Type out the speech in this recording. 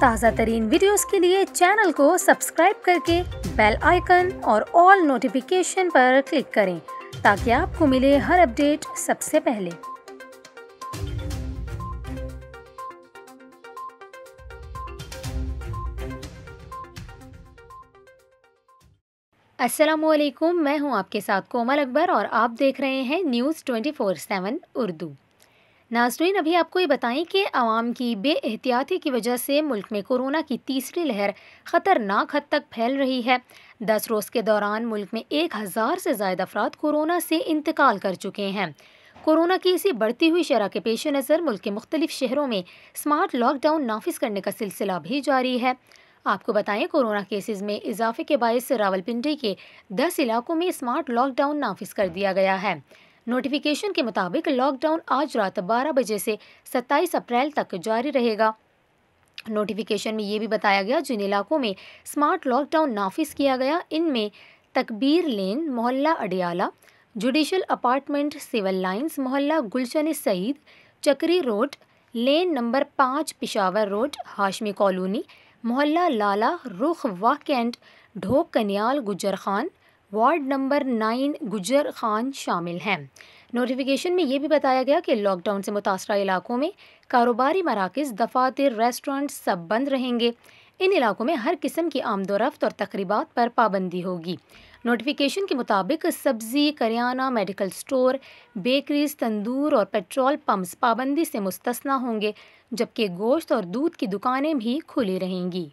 ताज़ा तरीन वीडियोस के लिए चैनल को सब्सक्राइब करके बेल आइकन और ऑल नोटिफिकेशन पर क्लिक करें ताकि आपको मिले हर अपडेट सबसे पहले। अस्सलामुअलैकुम, मैं हूं आपके साथ कोमल अकबर और आप देख रहे हैं न्यूज़ 24/7 उर्दू। नाज़रीन, अभी आपको ये बताएं कि आवाम की बेएहतियाती की वजह से मुल्क में कोरोना की तीसरी लहर ख़तरनाक हद तक फैल रही है। 10 रोज़ के दौरान मुल्क में 1000 से ज़ायद अफराद कोरोना से इंतकाल कर चुके हैं। कोरोना की इसी बढ़ती हुई शरह के पेश नज़र मुल्क के मुख्तलिफ शहरों में स्मार्ट लॉकडाउन नाफिज करने का सिलसिला भी जारी है। आपको बताएं, कोरोना केसेस में इजाफे के बायस रावलपिंडी के 10 इलाकों में स्मार्ट लॉकडाउन नाफिज कर दिया गया है। नोटिफिकेशन के मुताबिक लॉकडाउन आज रात 12 बजे से 27 अप्रैल तक जारी रहेगा। नोटिफिकेशन में ये भी बताया गया जिन इलाकों में स्मार्ट लॉकडाउन नाफिज किया गया इनमें तकबीर लेन मोहल्ला Adiala, judicial apartment, civil lines मोहल्ला Gulshan Saeed, Chakri road, lane number 5 Peshawar road, Hashmi colony, मोहल्ला लाला, रुख वाह कैंट, ढोक कन्याल, गुजर खान, वार्ड नंबर 9 गुजर खान शामिल हैं। नोटिफिकेशन में ये भी बताया गया कि लॉकडाउन से मुतासरा इलाकों में कारोबारी मराकज़, दफातर, रेस्टोरेंट सब बंद रहेंगे। इन इलाकों में हर किस्म की आमदोरफ्त और तकरीबात पर पाबंदी होगी। नोटिफिकेशन के मुताबिक सब्ज़ी, करियाना, मेडिकल स्टोर, बेकरीज, तंदूर और पेट्रोल पंप्स पाबंदी से मुस्तस्ना होंगे, जबकि गोश्त और दूध की दुकानें भी खुली रहेंगी।